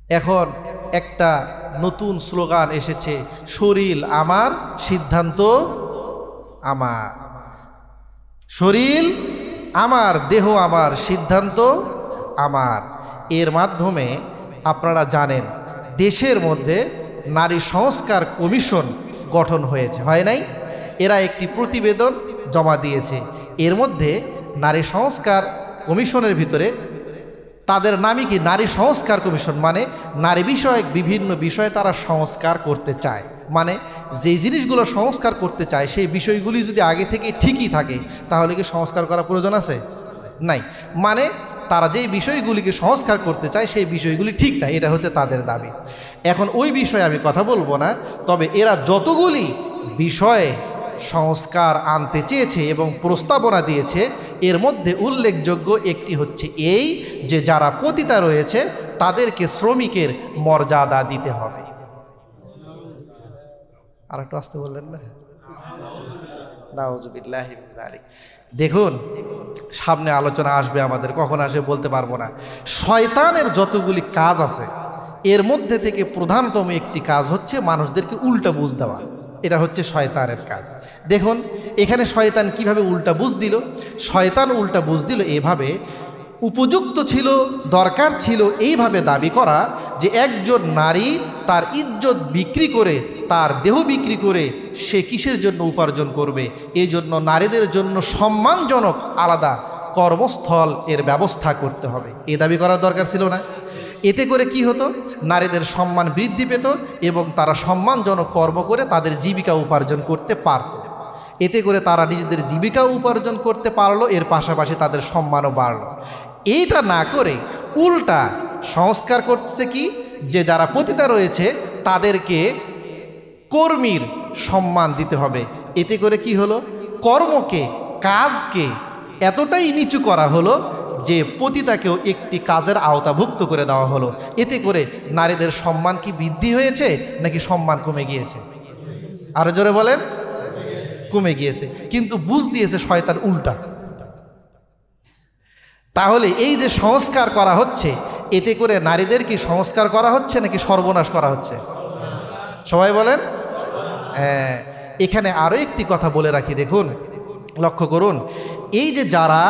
এখন একটা নতুন স্লোগান এসেছে, শরীর আমার সিদ্ধান্ত আমার, শরীর আমার, দেহ আমার, সিদ্ধান্ত আমার। এর মাধ্যমে আপনারা জানেন দেশের মধ্যে নারী সংস্কার কমিশন গঠন হয়েছে, হয় নাই? এরা একটি প্রতিবেদন জমা দিয়েছে। এর মধ্যে নারী সংস্কার কমিশনের ভিতরে তাদের নামই কি নারী সংস্কার কমিশন, মানে নারী বিষয়ক বিভিন্ন বিষয়ে তারা সংস্কার করতে চায়। মানে যে জিনিসগুলো সংস্কার করতে চায় সেই বিষয়গুলি যদি আগে থেকে ঠিকই থাকে তাহলে কি সংস্কার করার প্রয়োজন আছে? নাই। মানে তারা যেই বিষয়গুলিকে সংস্কার করতে চায় সেই বিষয়গুলি ঠিক না, এটা হচ্ছে তাদের দাবি। এখন ওই বিষয়ে আমি কথা বলবো না, তবে এরা যতগুলি বিষয়ে সংস্কার আনতে চেয়েছে এবং প্রস্তাবনা দিয়েছে এর মধ্যে উল্লেখযোগ্য একটি হচ্ছে এই যে যারা পতিতা রয়েছে তাদেরকে শ্রমিকের মর্যাদা দিতে হবে। আর একটু আসতে বললেন না? নাউজুবিল্লাহি মিন যালিক। দেখুন সামনে আলোচনা আসবে আমাদের, কখন আসবে বলতে পারবো না। শয়তানের যতগুলি কাজ আছে এর মধ্যে থেকে প্রধানতম একটি কাজ হচ্ছে মানুষদেরকে উল্টা বুঝ দেওয়া। এটা হচ্ছে শয়তানের কাজ। দেখুন এখানে শয়তান কিভাবে উল্টা বুঝ দিল। শয়তান উল্টা বুঝ দিল এভাবে, উপযুক্ত ছিল, দরকার ছিল এইভাবে দাবি করা যে একজন নারী তার ইজ্জত বিক্রি করে, তার দেহ বিক্রি করে সে কিসের জন্য উপার্জন করবে? এই জন্য নারীদের জন্য সম্মানজনক আলাদা কর্মস্থল এর ব্যবস্থা করতে হবে। এই দাবি করার দরকার ছিল না? এতে করে কি হতো? নারীদের সম্মান বৃদ্ধি পেত এবং তারা সম্মানজনক কর্ম করে তাদের জীবিকা উপার্জন করতে পারত। এতে করে তারা নিজেদের জীবিকা উপার্জন করতে পারলো, এর পাশাপাশি তাদের সম্মানও বাড়লো। এইটা না করে উল্টা সংস্কার করছে কি, যে যারা পতিতা রয়েছে তাদেরকে কর্মীর সম্মান দিতে হবে। এতে করে কি হলো? কর্মকে, কাজকে এতটাই নিচু করা হলো যে পতিতাকেও একটি কাজের আওতাভুক্ত করে দেওয়া হলো। এতে করে নারীদের সম্মান কি বৃদ্ধি হয়েছে নাকি সম্মান কমে গিয়েছে? আরো জোরে বলেন। কমে গিয়েছে। কিন্তু বুঝ দিয়েছে শয়তান উল্টা। তাহলে এই যে সংস্কার করা হচ্ছে এতে করে নারীদের কি সংস্কার করা হচ্ছে নাকি সর্বনাশ করা হচ্ছে? সবাই বলেন। হ্যাঁ, এখানে আরো একটি কথা বলে রাখি, দেখুন লক্ষ্য করুন, এই যে যারা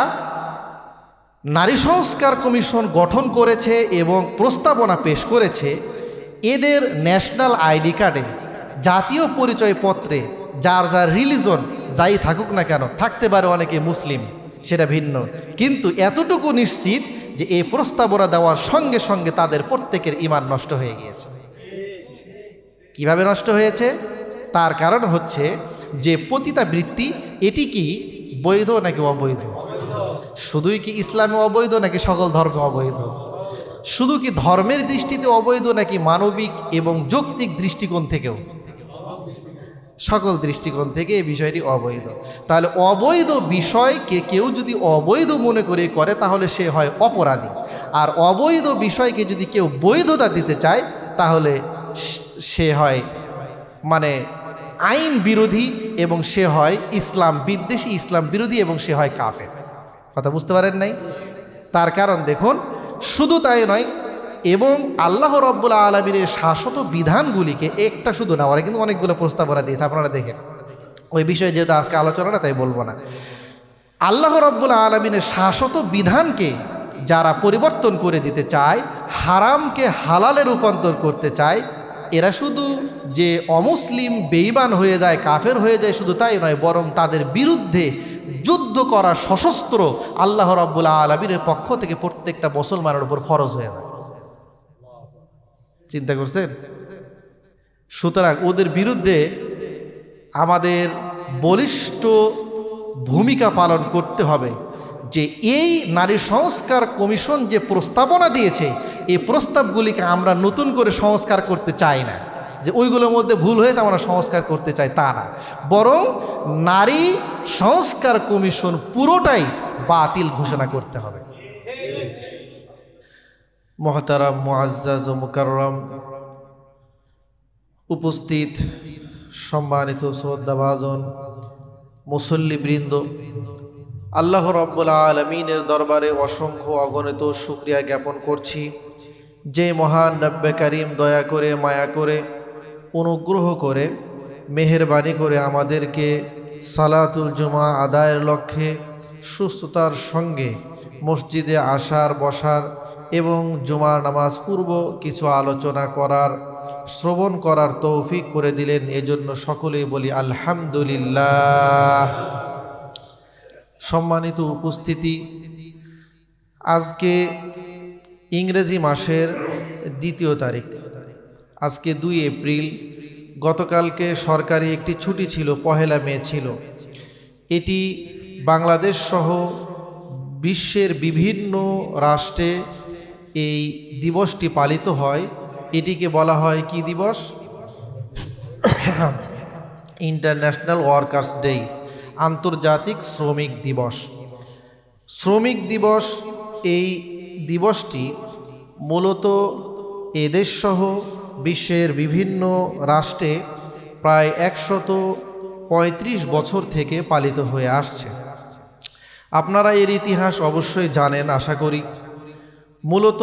নারী সংস্কার কমিশন গঠন করেছে এবং প্রস্তাবনা পেশ করেছে, এদের ন্যাশনাল আইডি কার্ডে, জাতীয় পরিচয়পত্রে যার যার রিলিজন যাই থাকুক না কেন, থাকতে পারে অনেকে মুসলিম, সেটা ভিন্ন, কিন্তু এতটুকু নিশ্চিত যে এই প্রস্তাবনা দেওয়ার সঙ্গে সঙ্গে তাদের প্রত্যেকের ঈমান নষ্ট হয়ে গিয়েছে। কিভাবে নষ্ট হয়েছে? তার কারণ হচ্ছে যে পতিতা বৃত্তি এটি কি বৈধ নাকি অবৈধ? শুধুই কি ইসলামে অবৈধ নাকি সকল ধর্মে অবৈধ? শুধু কি ধর্মের দৃষ্টিতে অবৈধ নাকি মানবিক এবং যৌক্তিক দৃষ্টিকোণ থেকেও? সকল দৃষ্টিকোণ থেকে এই বিষয়টি অবৈধ। তাহলে অবৈধ বিষয়কে কেউ যদি অবৈধ মনে করে তাহলে সে হয় অপরাধী, আর অবৈধ বিষয়কে যদি কেউ বৈধতা দিতে চায় তাহলে সে হয় মানে আইন বিরোধী এবং সে হয় ইসলাম বিদ্বেষী, ইসলাম বিরোধী এবং সে হয় কাফের। কথা বুঝতে পারেন নাই? তার কারণ দেখুন, শুধু তাই নয়, এবং আল্লাহ রাব্বুল আলামিনের শাশ্বত বিধানগুলিকে একটা শুধু না, ওরা কিন্তু অনেকগুলো প্রস্তাবনা দিয়েছে, আপনারা দেখেন। ওই বিষয়ে যেহেতু আজকে আলোচনা না তাই বলবো না। আল্লাহ রাব্বুল আলামিনের শাশ্বত বিধানকে যারা পরিবর্তন করে দিতে চায়, হারামকে হালালে রূপান্তর করতে চায়, এরা শুধু যে অমুসলিম বেঈমান হয়ে যায়, কাফের হয়ে যায়, শুধু তাই নয়, বরং তাদের বিরুদ্ধে যুদ্ধ করা সশস্ত্র আল্লাহ রাব্বুল আলামিনের পক্ষ থেকে প্রত্যেকটা মুসলমানের উপর ফরজ হয়ে যায়। চিন্তা করছেন? সুতরাং ওদের বিরুদ্ধে আমাদের বলিষ্ঠ ভূমিকা পালন করতে হবে। যে এই নারী সংস্কার কমিশন যে প্রস্তাবনা দিয়েছে, এই প্রস্তাবগুলিকে আমরা নতুন করে সংস্কার করতে চাই না, যে ওইগুলোর মধ্যে ভুল হয়েছে আমরা সংস্কার করতে চাই তা না, বরং নারী সংস্কার কমিশন পুরোটাই বাতিল ঘোষণা করতে হবে। মুহতারাম মুআজ্জাজ ও মুকাররম উপস্থিত সম্মানিত শ্রদ্ধাভাজন মুসল্লিবৃন্দ, আল্লাহ রাব্বুল আলামিনের দরবারে অসংখ্য অগণিত শুকরিয়া জ্ঞাপন করছি যে মহান রব্বে করিম দয়া করে মায়া করে অনুগ্রহ করে মেহেরবানি করে আমাদেরকে সালাতুল জুমা আদায়ের লক্ষ্যে সুস্থতার সঙ্গে মসজিদে আসার বসার এবং জুমার নামাজ পূর্ব কিছু আলোচনা করার শ্রবণ করার তৌফিক করে দিলেন। এজন্য সকলেই বলি আলহামদুলিল্লাহ। সম্মানিত উপস্থিতি, আজকে ইংরেজি মাসের 2 তারিখ, আজকে 2 এপ্রিল। গতকালকে সরকারি একটি ছুটি ছিল, 1 মে ছিল। এটি বাংলাদেশ সহ বিশ্বের বিভিন্ন রাষ্ট্রে এই দিবসটি পালিত হয়। এটিকে বলা হয় কি দিবস? ইন্টারন্যাশনাল ওয়ার্কার্স ডে, আন্তর্জাতিক শ্রমিক দিবস। শ্রমিক দিবস, এই দিবসটি মূলত এদেশসহ বিশ্বের বিভিন্ন রাষ্ট্রে প্রায় 135 বছর থেকে পালিত হয়ে আসছে। আপনারা এর ইতিহাস অবশ্যই জানেন আশা করি। মূলত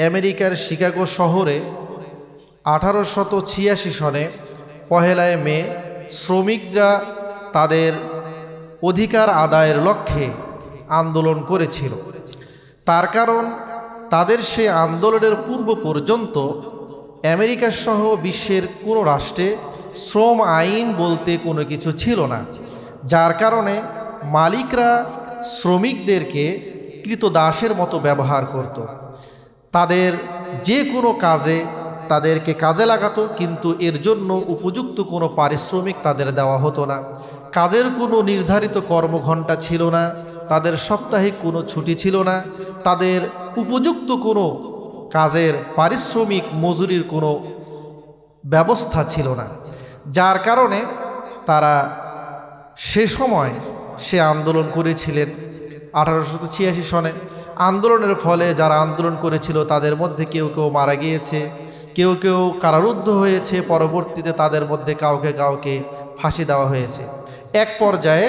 আমেরিকার শিকাগো শহরে 1886 সনে 1 মে শ্রমিকরা তাদের অধিকার আদায়ের লক্ষ্যে আন্দোলন করেছিল। তার কারণ, তাদের সে আন্দোলনের পূর্ব পর্যন্ত আমেরিকা সহ বিশ্বের কোনো রাষ্ট্রে শ্রম আইন বলতে কোনো কিছু ছিল না, যার কারণে মালিকরা শ্রমিকদেরকে কৃতদাসের মতো ব্যবহার করত। তাদের যে কোনো কাজে তাদেরকে কাজে লাগাতো, কিন্তু এর জন্য উপযুক্ত কোনো পারিশ্রমিক তাদের দেওয়া হতো না। কাজের কোনো নির্ধারিত কর্মঘণ্টা ছিল না, তাদের সাপ্তাহিক কোনো ছুটি ছিল না, তাদের উপযুক্ত কোনো কাজের পারিশ্রমিক মজুরির কোনো ব্যবস্থা ছিল না। যার কারণে তারা সে সময় সে আন্দোলন করেছিলেন 1886 সনে। আন্দোলনের ফলে যারা আন্দোলন করেছিল তাদের মধ্যে কেউ কেউ মারা গিয়েছে, কেউ কেউ কারারুদ্ধ হয়েছে, পরবর্তীতে তাদের মধ্যে কাউকে কাউকে ফাঁসি দেওয়া হয়েছে। এক পর্যায়ে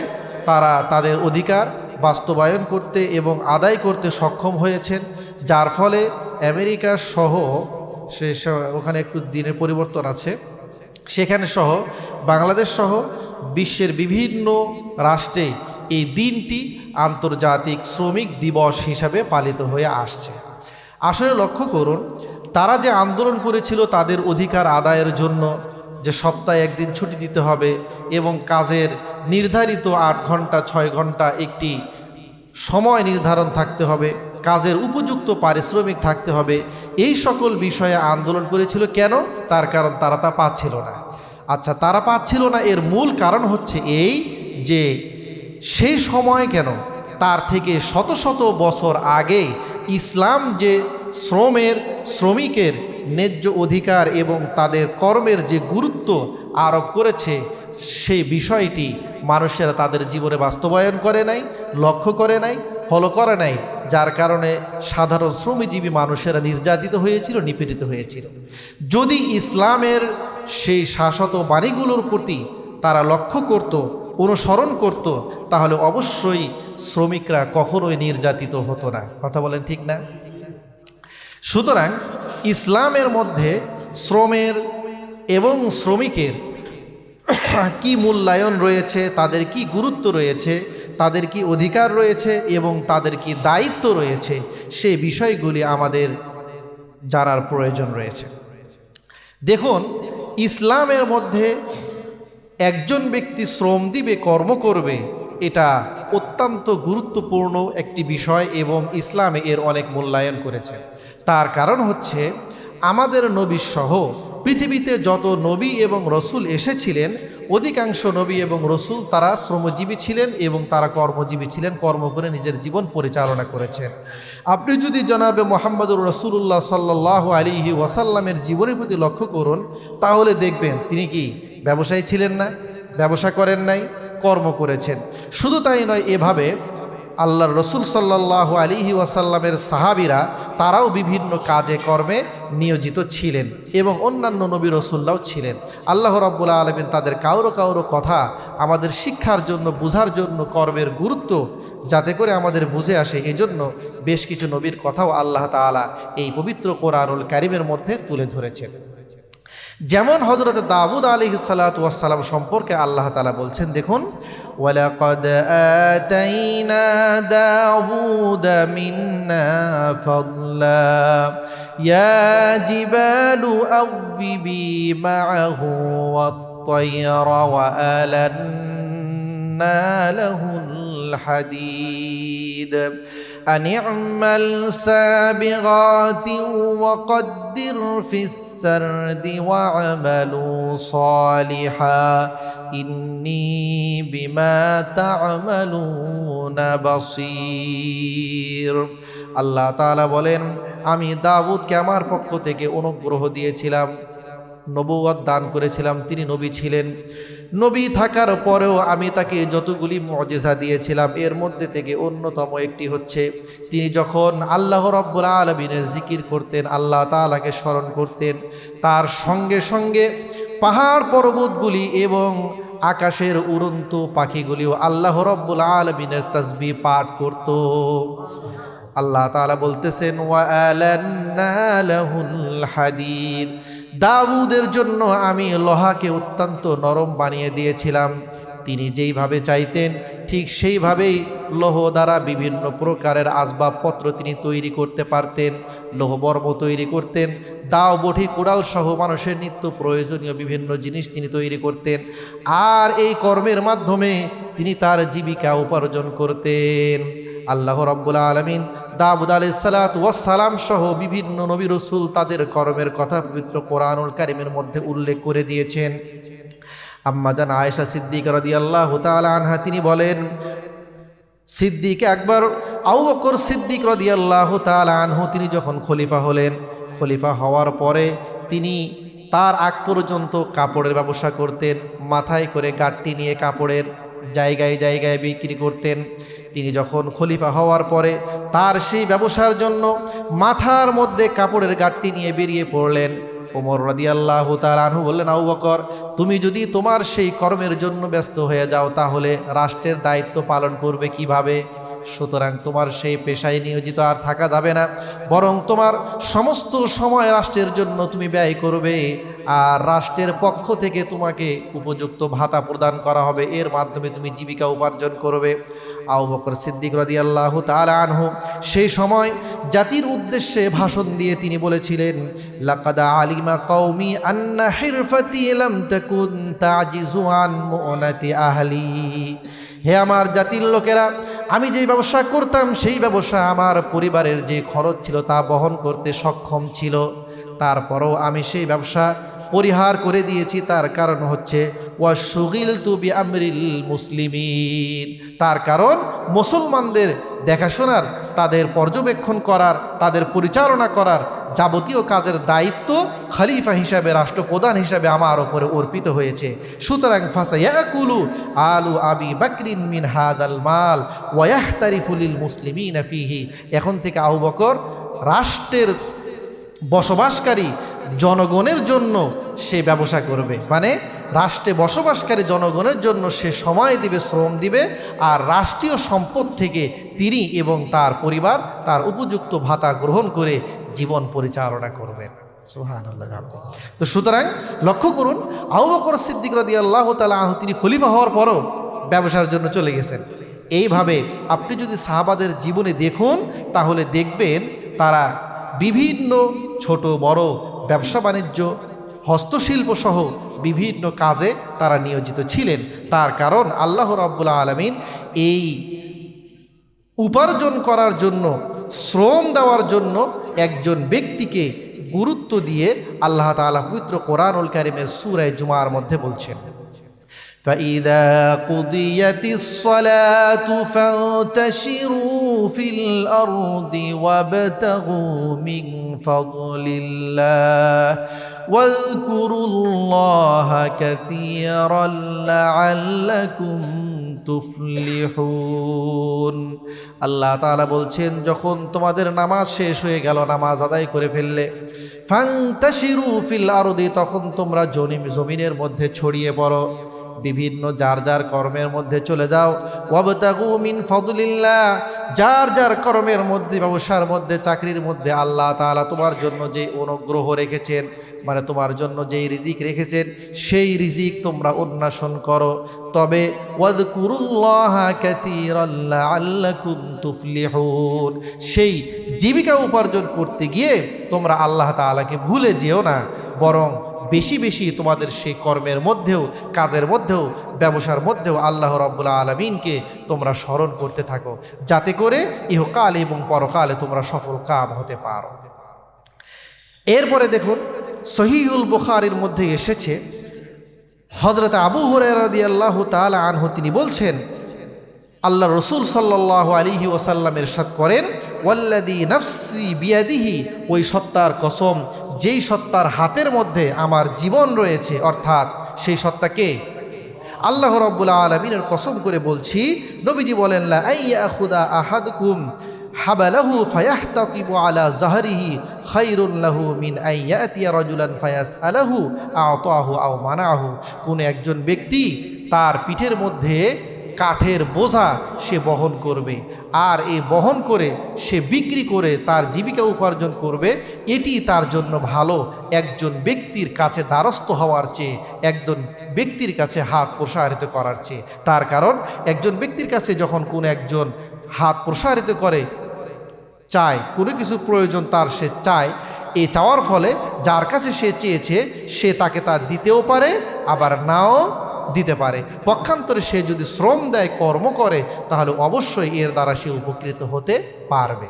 তারা তাদের অধিকার বাস্তবায়ন করতে এবং আদায় করতে সক্ষম হয়েছেন, যার ফলে আমেরিকা সহ ওখানে একটু দিনের পরিবর্তন আছে, সেখানে সহ বাংলাদেশ সহ বিশ্বের বিভিন্ন রাষ্ট্রে এই দিনটি আন্তর্জাতিক শ্রমিক দিবস হিসাবে পালিত হয়ে আসছে। আসলে লক্ষ্য করুন, তারা যে আন্দোলন করেছিল তাদের অধিকার আদায়ের জন্য, যে সপ্তাহে 1 দিন ছুটি দিতে হবে এবং কাজের নির্ধারিত 8 ঘন্টা 6 ঘন্টা একটি সময় নির্ধারণ থাকতে হবে, কাজের উপযুক্ত পারিশ্রমিক থাকতে হবে, এই সকল বিষয়ে আন্দোলন করেছিল। কেন? তার কারণ তারা তা পাচ্ছিল না। আচ্ছা, তারা পাচ্ছিল না, এর মূল কারণ হচ্ছে এই যে সেই সময় কেন, তার থেকে শত শত বছর আগে ইসলাম যে শ্রমিকের ন্যায্য অধিকার এবং তাদের কর্মের যে গুরুত্ব আরোপ করেছে, সেই বিষয়টি মানুষেরা তাদের জীবনে বাস্তবায়ন করে নাই, লক্ষ্য করে নাই, ফলো করে নাই, যার কারণে সাধারণ শ্রমজীবী মানুষেরা নির্যাতিত হয়েছিল, নিপীড়িত হয়েছিল। যদি ইসলামের সেই শাশ্বত বাণীগুলোর প্রতি তারা লক্ষ্য করত, অনুসরণ করত, তাহলে অবশ্যই শ্রমিকরা কখনোই নির্যাতিত হতো না। কথা বলেন ঠিক না? সুতরাং ইসলামের মধ্যে শ্রমের এবং শ্রমিকের কি মূল্যায়ন রয়েছে, তাদের কি গুরুত্ব রয়েছে, তাদের কি অধিকার রয়েছে এবং তাদের কি দায়িত্ব রয়েছে, সেই বিষয়গুলি আমাদের জানার প্রয়োজন রয়েছে। দেখুন, ইসলামের মধ্যে একজন ব্যক্তি শ্রম দিবে, কর্ম করবে, এটা অত্যন্ত গুরুত্বপূর্ণ একটি বিষয় এবং ইসলামে এর অনেক মূল্যায়ন করেছে। তার কারণ হচ্ছে আমাদের নবী সহ পৃথিবীতে যত নবী এবং রসুল এসেছিলেন, অধিকাংশ নবী এবং রসুল তারা শ্রমজীবী ছিলেন এবং তারা কর্মজীবী ছিলেন, কর্ম করে নিজের জীবন পরিচালনা করেছেন। আপনি যদি জনাবে মোহাম্মদুর রাসূলুল্লাহ সাল্লাল্লাহু আলাইহি ওয়াসাল্লামের জীবনের প্রতি লক্ষ্য করুন, তাহলে দেখবেন তিনি কি ব্যবসায়ী ছিলেন না? ব্যবসা করেন নাই, কর্ম করেছেন। শুধু তাই নয়, এভাবে আল্লাহর রসুল সাল্লাল্লাহু আলাইহি ওয়াসাল্লামের সাহাবীরা তারাও বিভিন্ন কাজে কর্মে নিয়োজিত ছিলেন এবং অন্যান্য নবী রাসূলরাও ছিলেন। আল্লাহ রাব্বুল আলামিন তাদের কারো কথা আমাদের শিক্ষার জন্য, বুঝার জন্য, কর্মের গুরুত্ব যাতে করে আমাদের বুঝে আসে, এজন্য বেশ কিছু নবীর কথাও আল্লাহ তাআলা এই পবিত্র কোরআনুল কারীমের মধ্যে তুলে ধরেছেন। যেমন হযরত দাউদ আলাইহিস সালাতু ওয়াস সালাম সম্পর্কে আল্লাহ তাআলা বলছেন, দেখুন, ওয়ালাকাদ আতাইনা দাউদা মিন্না ফাদলা ইয়া জিবালু আওবিবি মাআহু ওয়াত-তায়রা ওয়া আলান্না লাহুল হাদীদ أن اعمل سابغات وقدر في السرد واعملوا صالحا إني بما تعملون بصير। আল্লাহ তাআলা বলেন, আমি দাউদকে আমার পক্ষ থেকে অনুগ্রহ দিয়েছিলাম, নবুয়ত দান করেছিলাম, তিনি নবী ছিলেন। নবী থাকার পরেও আমি তাকে যতগুলি মুজিজা দিয়েছিলাম এর মধ্যে থেকে অন্যতম একটি হচ্ছে, তিনি যখন আল্লাহ রাব্বুল আলামিনের জিকির করতেন, আল্লাহ তাআলাকে স্মরণ করতেন, তার সঙ্গে সঙ্গে পাহাড় পর্বতগুলি এবং আকাশের উড়ন্ত পাখিগুলিও আল্লাহ রাব্বুল আলামিনের তাসবিহ পাঠ করত। আল্লাহ তাআলা বলতেছেন, ওয়া আলান্না লাহুল হাদীদ, দাউদের জন্য আমি লোহাকে অত্যন্ত নরম বানিয়ে দিয়েছিলাম। তিনি যেইভাবে চাইতেন ঠিক সেইভাবেই লৌহ দ্বারা বিভিন্ন প্রকারের আসবাবপত্র তিনি তৈরি করতে পারতেন, লৌহবর্ম তৈরি করতেন, দাও বটি কুড়াল সহ মানুষের নিত্য প্রয়োজনীয় বিভিন্ন জিনিস তিনি তৈরি করতেন। আর এই কর্মের মাধ্যমে তিনি তার জীবিকা উপার্জন করতেন। আল্লাহ রাব্বুল আলামিন দাউদ আলাইহিস সালাতু ওয়াস সালাম সহ বিভিন্ন নবী রাসূল তাদের কর্মের কথা পবিত্র কোরআনুল কারীমের মধ্যে উল্লেখ করে দিয়েছেন। আম্মা জান আয়েশা সিদ্দিকা রাদিয়াল্লাহু তাআলা আনহা তিনি বলেন, সিদ্দিক আকবর আবু বকর সিদ্দিক রাদিয়াল্লাহু তাআলা আনহু তিনি যখন খলিফা হলেন, খলিফা হওয়ার পরে তিনি তার আগ পর্যন্ত কাপড়ের ব্যবসা করতেন, মাথায় করে গাঁটটি নিয়ে কাপড়ের জায়গায় জায়গায় বিক্রি করতেন। তিনি যখন খলিফা হওয়ার পরে তার সেই ব্যবসার জন্য মাথার মধ্যে কাপড়ের গাঁটটি নিয়ে বেরিয়ে পড়লেন। ওমর রাদিয়াল্লাহু তাআলা আনহু বললেন, আবু বকর, তুমি যদি তোমার সেই কর্মের জন্য ব্যস্ত হয়ে যাও তাহলে রাষ্ট্রের দায়িত্ব পালন করবে কিভাবে? সুতরাং তোমার সেই পেশায় নিয়োজিত আর থাকা যাবে না, বরং তোমার সমস্ত সময় রাষ্ট্রের জন্য তুমি ব্যয় করবে, আর রাষ্ট্রের পক্ষ থেকে তোমাকে উপযুক্ত ভাতা প্রদান করা হবে, এর মাধ্যমে তুমি জীবিকা উপার্জন করবে। আবু বকর সিদ্দিক রাদিয়াল্লাহু তাআলা আনহু সেই সময় জাতির উদ্দেশ্যে ভাষণ দিয়ে তিনি বলেছিলেন, লাকাদ আলিমা কওমি আন্না হিরফাতি লাম তাকুন তাজিজু আন মুনাতি আহলি। হে আমার জাতির লোকেরা, আমি যেই ব্যবসা করতাম সেই ব্যবসা আমার পরিবারের যে খরচ ছিল তা বহন করতে সক্ষম ছিল, তারপরও আমি সেই ব্যবসা পরিহার করে দিয়েছি। তার কারণ হচ্ছে ওয়াশুগিলতু বিআমরিল মুসলিমিন, তার কারণ মুসলমানদের দেখাশোনার, তাদের পর্যবেক্ষণ করার, তাদের পরিচালনা করার যাবতীয় কাজের দায়িত্ব খলিফা হিসাবে, রাষ্ট্রপ্রধান হিসাবে আমার ওপরে অর্পিত হয়েছে। সুতরাং ফাসায়াকুলু আলু আবি বকরিন মিন হাদাল মাল ওয়া ইয়াহতারিফু লিল মুসলিমিনা ফিহি, এখন থেকে আবু বকর রাষ্ট্রের বসবাসকারী জনগণের জন্য সে ব্যবসা করবে, মানে রাষ্ট্রে বসবাসকারী জনগণের জন্য সে সময় দিবে, শ্রম দিবে, আর রাষ্ট্রীয় সম্পদ থেকে তিনি এবং তার পরিবার তার উপযুক্ত ভাতা গ্রহণ করে জীবন পরিচালনা করবেন। সুবহানাল্লাহ। তো সুতরাং লক্ষ্য করুন, আবু বকর সিদ্দিক রাদিয়াল্লাহু তাআলা আনহু তিনি খলিফা হওয়ার পরও ব্যবসার জন্য চলে গেছেন। এইভাবে আপনি যদি সাহাবাদের জীবনে দেখুন তাহলে দেখবেন তারা বিভিন্ন ছোট বড় ব্যবসা বাণিজ্য, হস্তশিল্প সহ বিভিন্ন কাজে তারা নিয়োজিত ছিলেন। তার কারণ আল্লাহ রাব্বুল আলামিন এই উপার্জন করার জন্য, শ্রম দেওয়ার জন্য একজন ব্যক্তিকে গুরুত্ব দিয়ে আল্লাহ তাআলা পবিত্র কোরআনুল কারীমের সূরা জুমার মধ্যে বলছেন, فَإِذَا قُضِيَتِ الصَّلَاةُ فَانتَشِرُوا فِي الْأَرْضِ وَابْتَغُوا مِنْ فَضْلِ اللَّهِ وَاذْكُرُوا اللَّهَ كَثِيرًا لَعَلَّكُمْ তুফলিহুন। আল্লাহ তাআলা বলছেন, যখন তোমাদের নামাজ শেষ হয়ে গেল, নামাজ আদায় করে ফেললে, ফান্তাশিরু ফিল আরদি, তখন তোমরা জমিনের মধ্যে ছড়িয়ে পড়ো, বিভিন্ন যার যার কর্মের মধ্যে চলে যাও। ওয়াবতাগু মিন ফাদলিল্লাহ, যার যার কর্মের মধ্যে, ব্যবসার মধ্যে, চাকরির মধ্যে আল্লাহ তাআলা তোমার জন্য যে অনুগ্রহ রেখেছেন, মানে তোমার জন্য যেই রিজিক রেখেছেন, সেই রিজিক তোমরা অন্বেষণ করো। তবে ওয়াযকুরুল্লাহা কাসীরান লাআল্লাকুম তুফলিহুন, সেই জীবিকা উপার্জন করতে গিয়ে তোমরা আল্লাহ তাআলাকে ভুলে যেও না, বরং বেশি বেশি তোমাদের সেই কর্মের মধ্যেও, কাজের মধ্যেও, ব্যবসার মধ্যেও আল্লাহ রাব্বুল আলামিনকে তোমরা স্মরণ করতে থাকো, যাতে করে ইহকাল এবং পরকালে তোমরা সফল কাম হতে পারো। এরপরে দেখুন, সহিহুল বুখারীর মধ্যে এসেছে, হযরত আবু হুরায়রা রাদিয়াল্লাহু তাআলা আনহু তিনি বলছেন, আল্লাহ রসুল সাল্লাল্লাহু আলাইহি ওয়াসাল্লাম ইরশাদ করেন, ওয়াল্লাযী নাফসি বিয়াদিহি, ওই সত্তার কসম যেই সত্তার হাতের মধ্যে আমার জীবন রয়েছে, অর্থাৎ সেই সত্তাকে আল্লাহ রাব্বুল আলামিনের কসম করে বলছি। নবীজি বলেন, লা আইয়াখুদা আহাদুকুম হাবালাহু ফায়াহতাতিবু আলা যাহরিহি খায়রুন লাহু মিন আইয়াতিয়া রাজুলান ফায়াসআলাহু আ'তাহু আও মানাহু, কোন একজন ব্যক্তি তার পিঠের মধ্যে কাঠের বোঝা সে বহন করবে, আর এই বহন করে সে বিক্রি করে তার জীবিকা উপার্জন করবে, এটি তার জন্য ভালো একজন ব্যক্তির কাছে দ্বারস্থ হওয়ার চেয়ে, একজন ব্যক্তির কাছে হাত প্রসারিত করার চেয়ে। তার কারণ একজন ব্যক্তির কাছে যখন কোনো একজন হাত প্রসারিত করে, চায় কোনো কিছু প্রয়োজন তার, সে চায়, এই চাওয়ার ফলে যার কাছে সে চেয়েছে সে তাকে তা দিতেও পারে, আবার নাও দিতে পারে। পক্ষান্তরে সে যদি শ্রম দেয়, কর্ম করে, তাহলে অবশ্যই এর দ্বারা সে উপকৃত হতে পারবে।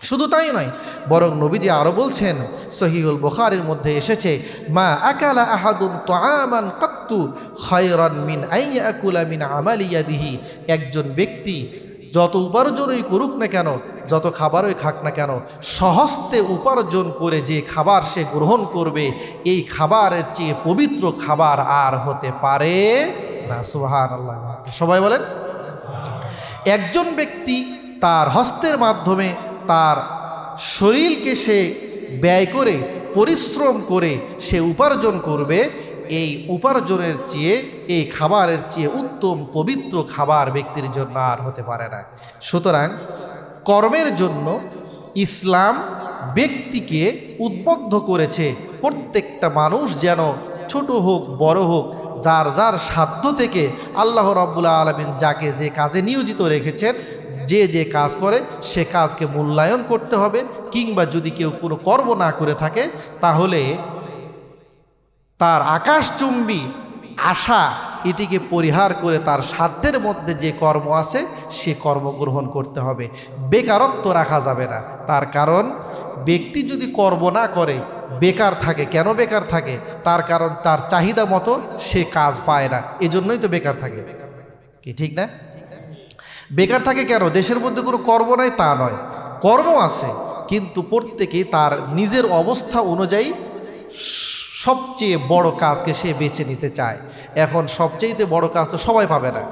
শুধু তাই নয়, বরং নবীজি আরো বলছেন, সহিহুল বুখারীর মধ্যে এসেছে, মা আকালা আহাদুন তাআমান কাত্তু খায়রান মিন আইয়াকুলা মিন আমালি ইয়াদিহি, একজন ব্যক্তি যত উপার্জনই করুক না কেন, যত খাবারই খাক না কেন, সহস্তে উপার্জন করে যে খাবার সে গ্রহণ করবে, এই খাবারের চেয়ে পবিত্র খাবার আর হতে পারে না। সুবহানাল্লাহ, সবাই বলেন। একজন ব্যক্তি তার হস্তের মাধ্যমে তার শরীরকে সে ব্যয় করে, পরিশ্রম করে সে উপার্জন করবে, এই উপার্জনের চেয়ে, এই খাবারের চেয়ে উত্তম পবিত্র খাবার ব্যক্তির জন্য আর হতে পারে না। সুতরাং কর্মের জন্য ইসলাম ব্যক্তিকে উদ্বুদ্ধ করেছে, প্রত্যেকটা মানুষ যেন ছোট হোক বড় হোক, যার যার সাধ্য থেকে আল্লাহ রাব্বুল আলামিন যাকে যে কাজে নিয়োজিত রেখেছেন, যে যে কাজ করে সে কাজকে মূল্যায়ন করতে হবে। কিংবা যদি কেউ কোনো কর্ম না করে থাকে, তাহলে তার আকাশচুম্বী আশা এটিকে পরিহার করে তার সাধ্যের মধ্যে যে কর্ম আছে সে কর্ম গ্রহণ করতে হবে। বেকারত্ব রাখা যাবে না। তার কারণ ব্যক্তি যদি কর্ম না করে, বেকার থাকে, কেন বেকার থাকে? তার কারণ তার চাহিদা মতো সে কাজ পায় না, এজন্যই তো বেকার থাকে। কি ঠিক না? বেকার থাকে কেন? দেশের মধ্যে কোনো কর্ম নাই তা নয়, কর্ম আছে, কিন্তু প্রত্যেকে তার নিজের অবস্থা অনুযায়ী সবচেয়ে বড় কাজকে সে বেছে নিতে চায়। এখন সবচেয়ে বড় কাজ তো সবাই পাবে না,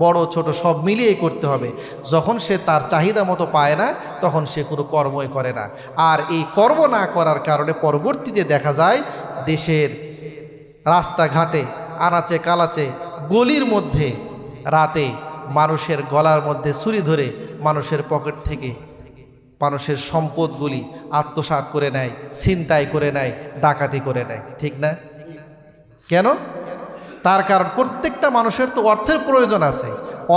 বড় ছোট সব মিলিয়েই করতে হবে। যখন সে তার চাহিদা মতো পায় না, তখন সে কোনো কর্মই করে না। আর এই কর্ম না করার কারণে পরবর্তীতে দেখা যায় দেশের রাস্তাঘাটে, আনাচে কানাচে, গলির মধ্যে রাতে মানুষের গলার মধ্যে ছুরি ধরে মানুষের পকেট থেকে মানুষের সম্পদগুলি আত্মসাৎ করে নেয়, ছিনতাই করে নেয়, ডাকাতি করে নেয়। ঠিক না? কেন? তার কারণ প্রত্যেকটা মানুষের তো অর্থের প্রয়োজন আছে।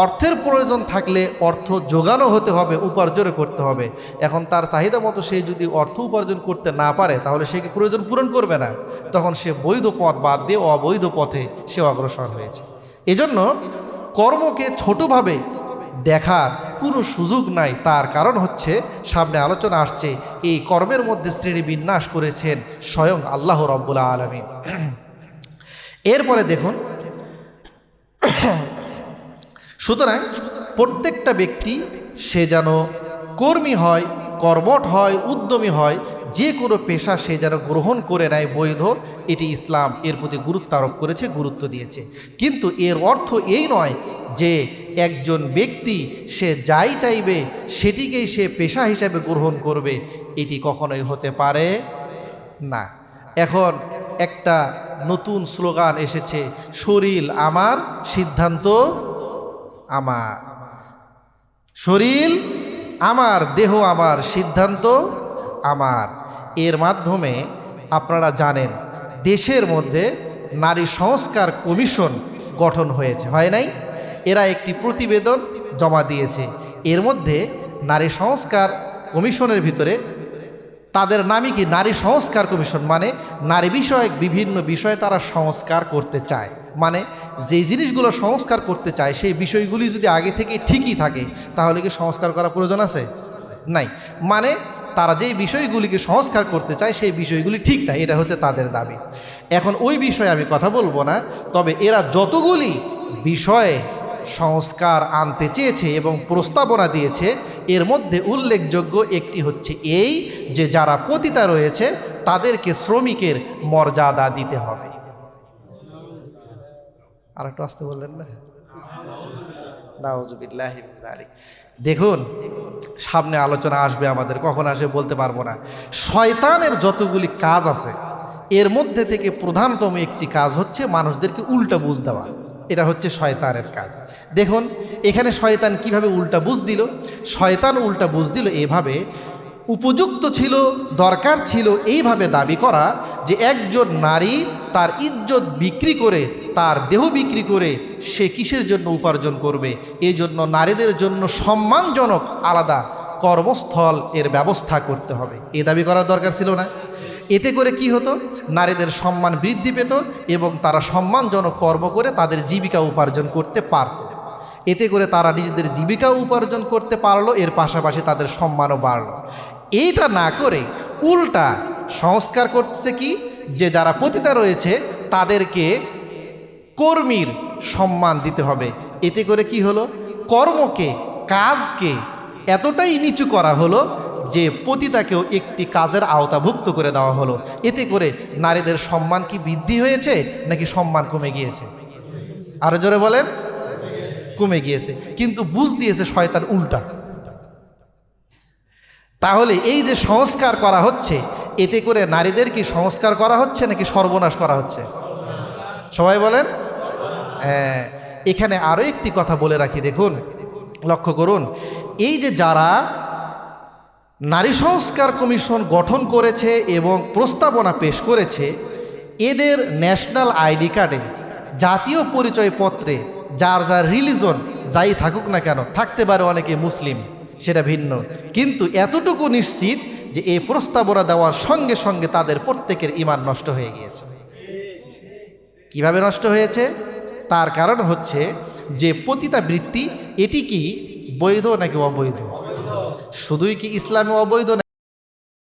অর্থের প্রয়োজন থাকলে অর্থ যোগানো হতে হবে, উপার্জন করতে হবে। এখন তার চাহিদা মতো সে যদি অর্থ উপার্জন করতে না পারে, তাহলে সে কি প্রয়োজন পূরণ করবে না? তখন সে বৈধ পথ বাদ দিয়ে অবৈধ পথে সে অগ্রসর হয়েছে। এজন্য কর্মকে ছোটভাবে দেখার কোনো সুযোগ নাই। তার কারণ হচ্ছে, সামনে আলোচনা আসছে, এই কর্মের মধ্যে শ্রেণী বিন্যাস করেছেন স্বয়ং আল্লাহ রাব্বুল আলামিন। এরপরে দেখুন, সুতরাং প্রত্যেকটা ব্যক্তি সে যেন কর্মী হয়, কর্মঠ হয়, উদ্যমী হয়, যে কোনো পেশা সে যেন গ্রহণ করে নেয় বৈধ, এটি ইসলাম এর প্রতি গুরুত্ব আরোপ করেছে, গুরুত্ব দিয়েছে। কিন্তু এর অর্থ এই নয় যে একজন ব্যক্তি সে যাই চাইবে সেটিকেই সে পেশা হিসাবে গ্রহণ করবে, এটি কখনোই হতে পারে না, এখন একটা নতুন স্লোগান এসেছে, শরীর আমার সিদ্ধান্ত আমার, শরীর আমার, দেহ আমার, সিদ্ধান্ত আমার। এর মাধ্যমে আপনারা জানেন দেশের মধ্যে নারী সংস্কার কমিশন গঠন হয়েছে, হয় নাই? এরা একটি প্রতিবেদন জমা দিয়েছে। এর মধ্যে নারী সংস্কার কমিশনের ভিতরে তাদের নামই কি নারী সংস্কার কমিশন, মানে নারী বিষয়ক বিভিন্ন বিষয়ে তারা সংস্কার করতে চায়। মানে যে জিনিসগুলো সংস্কার করতে চায় সেই বিষয়গুলি যদি আগে থেকে ঠিকই থাকে তাহলে কি সংস্কার করার প্রয়োজন আছে? নাই। মানে তারা যেই বিষয়গুলিকে সংস্কার করতে চায় সেই বিষয়গুলি ঠিক না, এটা হচ্ছে তাদের দাবি। এখন ওই বিষয়ে আমি কথা বলবো না, তবে এরা যতগুলি বিষয়ে সংস্কার আনতে চেয়েছে এবং প্রস্তাবনা দিয়েছে এর মধ্যে উল্লেখযোগ্য একটি হচ্ছে এই যে যারা পতিতা রয়েছে তাদেরকে শ্রমিকের মর্যাদা দিতে হবে। আর একটু আসতে বললেন না? নাউজুবিল্লাহি মিন যালিক। দেখুন সামনে আলোচনা আসবে আমাদের, কখন আসবে বলতে পারবো না। শয়তানের যতগুলি কাজ আছে এর মধ্যে থেকে প্রধানতম একটি কাজ হচ্ছে মানুষদেরকে উল্টা বুঝ দেওয়া। এটা হচ্ছে শয়তানের কাজ। দেখুন এখানে শয়তান কিভাবে উল্টা বুঝ দিল। শয়তান উল্টা বুঝ দিল এভাবে, উপযুক্ত ছিল, দরকার ছিল এইভাবে দাবি করা যে একজন নারী তার ইজ্জত বিক্রি করে, তার দেহ বিক্রি করে সে কিসের জন্য উপার্জন করবে? এই জন্য নারীদের জন্য সম্মানজনক আলাদা কর্মস্থল এর ব্যবস্থা করতে হবে। এ দাবি করার দরকার ছিল না? এতে করে কি হতো? নারীদের সম্মান বৃদ্ধি পেত এবং তারা সম্মানজনক কর্ম করে তাদের জীবিকা উপার্জন করতে পারত। এতে করে তারা নিজেদের জীবিকা উপার্জন করতে পারলো, এর পাশাপাশি তাদের সম্মানও বাড়লো। এইটা না করে উল্টা সংস্কার করছে কি, যে যারা পতিতা রয়েছে তাদেরকে কর্মীর সম্মান দিতে হবে। এতে করে কি হলো? কর্মকে, কাজকে এতটাই নিচু করা হলো যে পতিতাকেও একটি কাজের আওতাভুক্ত করে দেওয়া হলো। এতে করে নারীদের সম্মান কি বৃদ্ধি হয়েছে নাকি সম্মান কমে গিয়েছে? আরো জোরে বলেন। কমে গিয়েছে। কিন্তু বুঝ দিয়েছে শয়তান উল্টা। তাহলে এই যে সংস্কার করা হচ্ছে এতে করে নারীদের কি সংস্কার করা হচ্ছে নাকি সর্বনাশ করা হচ্ছে? সবাই বলেন। এখানে আরো একটি কথা বলে রাখি, দেখুন লক্ষ্য করুন, এই যে যারা নারী সংস্কার কমিশন গঠন করেছে এবং প্রস্তাবনা পেশ করেছে, এদের ন্যাশনাল আইডি কার্ডে, জাতীয় পরিচয়পত্রে যার যার রিলিজন যাই থাকুক না কেন, থাকতে পারে অনেকে মুসলিম, সেটা ভিন্ন, কিন্তু এতটুকু নিশ্চিত যে এই প্রস্তাবনা দেওয়ার সঙ্গে সঙ্গে তাদের প্রত্যেকের ঈমান নষ্ট হয়ে গিয়েছে। কিভাবে নষ্ট হয়েছে? তার কারণ হচ্ছে যে পতিতা বৃত্তি এটি কি বৈধ নাকি অবৈধ? শুধুই কি ইসলামে অবৈধ?